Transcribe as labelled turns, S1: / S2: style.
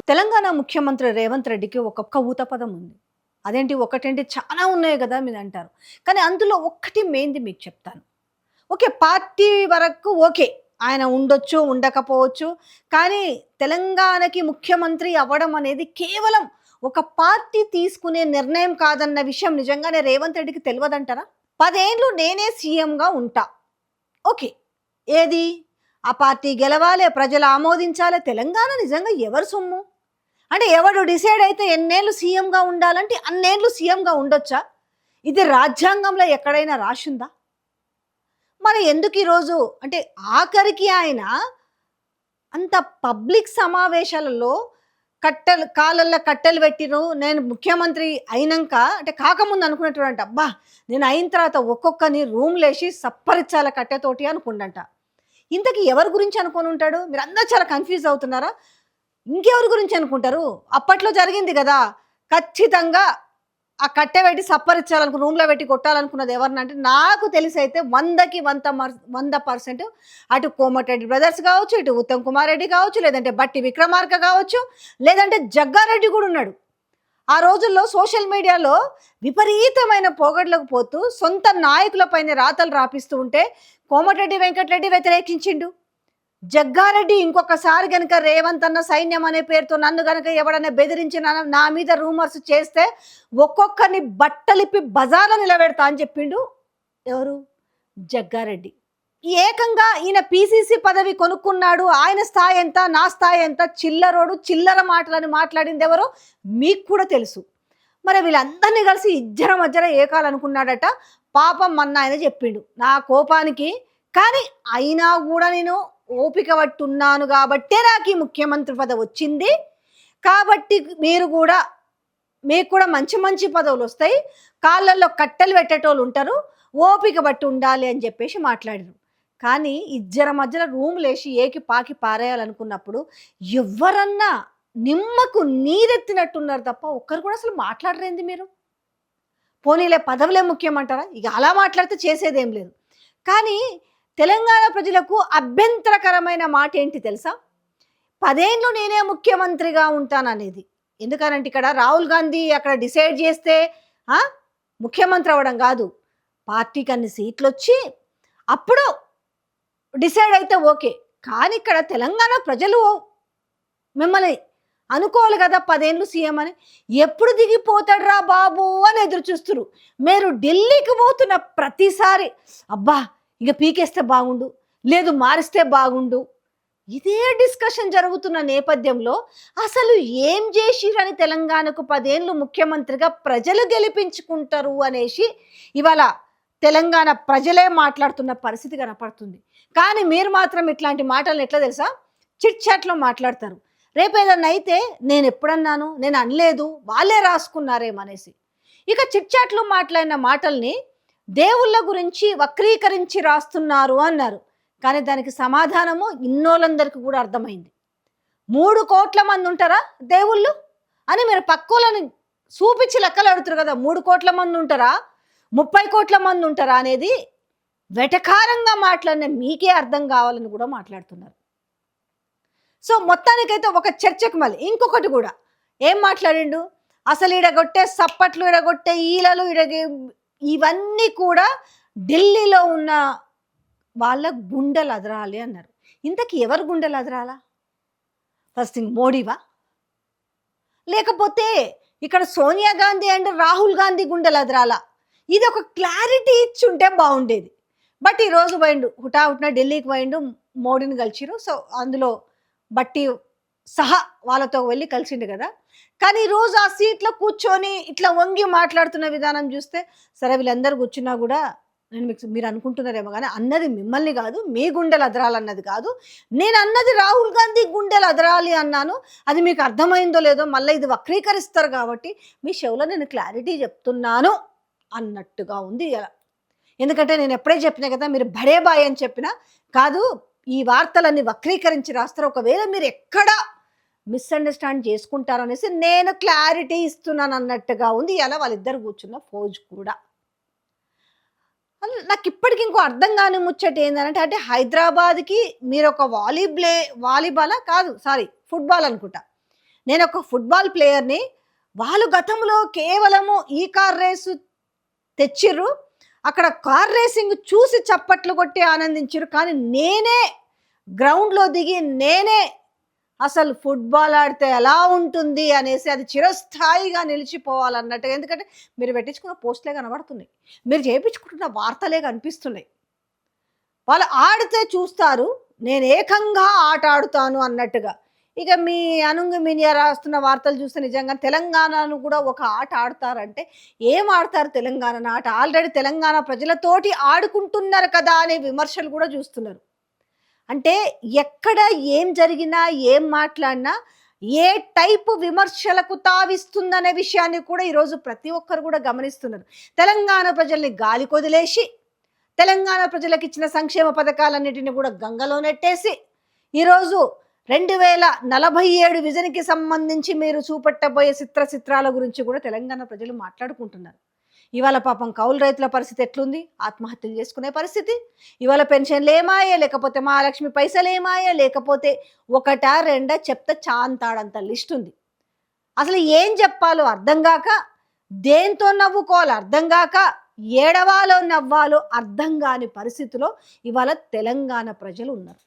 S1: తెలంగాణ ముఖ్యమంత్రి రేవంత్ రెడ్డికి ఒక్కొక్క ఊతపదం ఉంది. అదేంటి ఒకటేంటి చాలా ఉన్నాయి గదా! మీరంటారు. కానీ అందులో ఒక్కటి మెయిన్‌ది మీకు చెప్తాను. ఓకే. పార్టీ వరకు ఓకే. ఆయన ఉండొచ్చు, ఉండకపోవచ్చు. కానీ తెలంగాణకి ముఖ్యమంత్రి అవ్వడం అనేది కేవలం ఒక పార్టీ తీసుకునే నిర్ణయం కాదన్న విషయం నిజంగానే రేవంత్ రెడ్డికి తెలవదంటారా? 10 ఏండ్లు నేనే సీఎంగా ఉంటా. ఓకే. ఏది? ఆ పార్టీ గెలవాలే, ప్రజలు ఆమోదించాలే. తెలంగాణ నిజంగా ఎవరి సొమ్ము? అంటే ఎవడు డిసైడ్ అయితే ఎన్నేళ్ళు సీఎంగా ఉండాలంటే అన్నేళ్ళు సీఎంగా ఉండొచ్చా? ఇది రాజ్యాంగంలో ఎక్కడైనా రాసుందా? మరి ఎందుకు ఈరోజు అంటే ఆఖరికి ఆయన అంత పబ్లిక్ సమావేశాలలో కట్టెలు కాళ్ళల్లో కట్టెలు పెట్టిరు. నేను ముఖ్యమంత్రి అయినంక అంటే కాకముందు అనుకునేటోడంట. అబ్బా! నేను అయిన తర్వాత ఒక్కొక్కని రూమ్‌లేసి సప్పరిచ్చాల కట్టెతోటి అనుకుండంట. ఇంతకీ ఎవరి గురించి అనుకోనుంటాడు? మీరందరూ చాలా కన్‌ఫ్యూజ్ అవుతున్నారా? ఇంకెవరి గురించి అనుకుంటారు? అప్పట్లో జరిగింది గదా! ఖచ్చితంగా ఆ కట్టె పెట్టి సప్పరిచ్చాలనుకుని రూమ్‌లో పెట్టి కొట్టాలనుకున్నది ఎవరినంటే నాకు తెలిసైతే 100కి 100% అటు కోమటిరెడ్డి బ్రదర్స్ కావచ్చు, ఇటు ఉత్తమ్ కుమార్ రెడ్డి కావచ్చు, లేదంటే బట్టి విక్రమార్క కావచ్చు, లేదంటే జగ్గారెడ్డి కూడా ఉన్నాడు. ఆ రోజుల్లో సోషల్ మీడియాలో విపరీతమైన పొగడ్లకు పోతూ సొంత నాయకులపైన రాతలు రాపిస్తూ ఉంటే కోమటిరెడ్డి వెంకటరెడ్డి వ్యతిరేకించిండు. జగ్గారెడ్డి ఇంకొకసారి గనుక రేవంత్ అన్న సైన్యం అనే పేరుతో నన్ను గనుక ఎవడన్నా బెదిరించి నా మీద రూమర్స్ చేస్తే ఒక్కొక్కరిని బట్టలిప్పి బజార్లో నిలబెడతా అని చెప్పిండు. ఎవరు? జగ్గారెడ్డి. ఏకంగా ఈయన పీసీసీ పదవి కొనుక్కున్నాడు. ఆయన స్థాయి ఎంత, నా స్థాయి ఎంత, చిల్లరోడు చిల్లర మాటలని మాట్లాడింది ఎవరో మీకు కూడా తెలుసు. మరి వీళ్ళందరినీ కలిసి ఇజ్జర మజ్జర ఏకాలనుకున్నాడట. పాపం మొన్న ఆయన చెప్పిండు నా కోపానికి. కానీ అయినా కూడా నేను ఓపిక పట్టున్నాను కాబట్టే నాకు ఈ ముఖ్యమంత్రి పదవి వచ్చింది. కాబట్టి మీకు కూడా మంచి మంచి పదవులు వస్తాయి. కాళ్ళల్లో కట్టెలు పెట్టేటోళ్ళు ఉంటారు. ఓపిక పట్టి ఉండాలి అని చెప్పేసి మాట్లాడారు. కానీ ఇజ్జర మధ్యన రూమ్‌లేసి ఏకి పాకి పారేయాలనుకున్నప్పుడు ఎవ్వరన్నా నిమ్మకు నీరెత్తినట్టున్నారు తప్ప ఒక్కరు కూడా అసలు మాట్లాడరేంది మీరు? పోనీలే పదవులే ముఖ్యమంటారా? ఇక అలా మాట్లాడితే చేసేదేం లేదు. కానీ తెలంగాణ ప్రజలకు అభ్యంతరకరమైన మాట ఏంటి తెలుసా? 10 ఏండ్లు నేనే ముఖ్యమంత్రిగా ఉంటాననేది. ఎందుకనంటే ఇక్కడ రాహుల్ గాంధీ అక్కడ డిసైడ్ చేస్తే ఆ! ముఖ్యమంత్రి అవ్వడం కాదు. పార్టీకి అన్ని సీట్లొచ్చి అప్పుడు డిసైడ్ అయితే ఓకే. కానీ ఇక్కడ తెలంగాణ ప్రజలు మిమ్మల్ని అనుకోవాలి కదా 10 ఏండ్లు సీఎం అని. ఎప్పుడు దిగిపోతాడురా బాబు అని ఎదురు చూస్తురు. మీరు ఢిల్లీకి పోతున్న ప్రతిసారి అబ్బా! ఇక పీకేస్తే బాగుండు, లేదు మారిస్తే బాగుండు. ఇదే డిస్కషన్ జరుగుతున్న నేపథ్యంలో అసలు ఏం చేసిరని తెలంగాణకు 10 ఏండ్లు ముఖ్యమంత్రిగా ప్రజలు గెలిపించుకుంటారు అనేసి ఇవాళ తెలంగాణ ప్రజలే మాట్లాడుతున్న పరిస్థితి కనపడుతుంది. కానీ మీరు మాత్రం ఇట్లాంటి మాటలను ఎట్లా తెలుసా? చిట్ చాట్‌లో మాట్లాడతారు. రేపేదన్నా అయితే నేనెప్పుడన్నాను? నేను అనలేదు. వాళ్ళే రాసుకున్నారేమనేసి. ఇక చిట్ చాట్‌లో మాట్లాడిన మాటల్ని దేవుళ్ళ గురించి వక్రీకరించి రాస్తున్నారు అన్నారు. కానీ దానికి సమాధానము ఇన్నోళ్ళందరికీ కూడా అర్థమైంది. 3,00,00,000 మంది ఉంటారా దేవుళ్ళు? అని మీరు పక్కోళ్ళని చూపించి లెక్కలు అడుగుతారు కదా! 3,00,00,000 మంది ఉంటారా? 30,00,00,000 మంది ఉంటారా? అనేది వెటకారంగా మాట్లాడిన మీకే అర్థం కావాలని కూడా మాట్లాడుతున్నారు. సో మొత్తానికైతే ఒక చర్చకు మళ్ళీ ఇంకొకటి కూడా ఏం మాట్లాడిండు? అసలు ఈడగొట్టే సప్పట్లు, ఈడగొట్టే ఈలలు, ఇవన్నీ కూడా ఢిల్లీలో ఉన్న వాళ్ళ గుండెలు అదరాలి అన్నారు. ఇంతకీ ఎవరు గుండెలు అదరాలా? First thing మోడీవా? లేకపోతే ఇక్కడ సోనియా గాంధీ అండ్ రాహుల్ గాంధీ గుండెలు అదరాలా? ఇది ఒక క్లారిటీ ఇచ్చుంటే బాగుండేది. బట్ ఈరోజు పోయిండు హుటాహుటిన ఢిల్లీకి పోయిండు, మోడీని కలిసిరు. సో అందులో బట్టి సహా వాళ్ళతో వెళ్ళి కలిసిండు కదా. కానీ ఈరోజు ఆ సీట్లో కూర్చొని ఇట్లా వంగి మాట్లాడుతున్న విధానం చూస్తే సరే వీళ్ళందరూ కూర్చున్నా కూడా మీరు అనుకుంటున్నారేమో కానీ అన్నది మిమ్మల్ని కాదు, మీ గుండెలు అదరాలన్నది కాదు. నేను అన్నది రాహుల్ గాంధీ గుండెలు అదరాలి అన్నాను. అది మీకు అర్థమైందో లేదో మళ్ళీ ఇది వక్రీకరిస్తారు కాబట్టి మీ షోలో నేను క్లారిటీ చెప్తున్నాను అన్నట్టుగా ఉంది ఇలా. ఎందుకంటే నేను ఎప్పుడే చెప్పినా కదా, మీరు బడే బాయ్ అని చెప్పినా కాదు, ఈ వార్తలన్నీ వక్రీకరించి రాస్తారు. ఒకవేళ మీరు ఎక్కడ మిస్అండర్స్టాండ్ చేసుకుంటారు అనేసి నేను క్లారిటీ ఇస్తున్నాను అన్నట్టుగా ఉంది ఇలా వాళ్ళిద్దరు కూర్చున్న ఫోజ్ కూడా. నాకు ఇప్పటికి ఇంకో అర్థం కాని ముచ్చట ఏంటంటే అంటే హైదరాబాద్కి మీరు ఒక వాలీబాలా కాదు సారీ ఫుట్బాల్ అనుకుంటా, నేను ఒక ఫుట్బాల్ ప్లేయర్ని, వాళ్ళు గతంలో కేవలము ఈ కార్ రేసు తెచ్చిర్రు, అక్కడ కార్ రేసింగ్ చూసి చప్పట్లు కొట్టి ఆనందించారు. కానీ నేనే గ్రౌండ్లో దిగి నేనే అసలు ఫుట్బాల్ ఆడితే ఎలా ఉంటుంది అనేసి అది చిరస్థాయిగా నిలిచిపోవాలన్నట్టుగా. ఎందుకంటే మీరు పెట్టించుకున్న పోస్టులే కనబడుతున్నాయి, మీరు చేయించుకుంటున్న వార్తలే కనిపిస్తున్నాయి. వాళ్ళు ఆడితే చూస్తారు, నేను ఏకంగా ఆట ఆడుతాను అన్నట్టుగా. ఇక మీ అనుంగు మీనియా రాస్తున్న వార్తలు చూస్తే నిజంగా తెలంగాణను కూడా ఒక ఆట ఆడతారంటే ఏం ఆడతారు తెలంగాణ ఆట? ఆల్రెడీ తెలంగాణ ప్రజలతోటి ఆడుకుంటున్నారు కదా అనే విమర్శలు కూడా చూస్తున్నారు. అంటే ఎక్కడ ఏం జరిగినా ఏం మాట్లాడినా ఏ టైపు విమర్శలకు తావిస్తుందనే విషయాన్ని కూడా ఈరోజు ప్రతి ఒక్కరు కూడా గమనిస్తున్నారు. తెలంగాణ ప్రజల్ని గాలి కొదిలేసి, తెలంగాణ ప్రజలకు ఇచ్చిన సంక్షేమ పథకాలన్నిటిని కూడా గంగలో నెట్టేసి, ఈరోజు 2047 విజన్కి సంబంధించి మీరు చూపెట్టబోయే చిత్రాల గురించి కూడా తెలంగాణ ప్రజలు మాట్లాడుకుంటున్నారు. ఇవాళ పాపం కౌలు రైతుల పరిస్థితి ఎట్లుంది? ఆత్మహత్యలు చేసుకునే పరిస్థితి. ఇవాళ పెన్షన్లు ఏమాయే, లేకపోతే మహాలక్ష్మి పైసలు ఏమాయే, లేకపోతే ఒకటా రెండా చెప్తే చాంతాడంత లిస్ట్ ఉంది. అసలు ఏం చెప్పాలో అర్థం కాక, దేంతో నవ్వుకోవాలో అర్థం కాక, ఏడవాలో నవ్వాలో అర్థం కాని పరిస్థితిలో ఇవాళ తెలంగాణ ప్రజలు ఉన్నారు.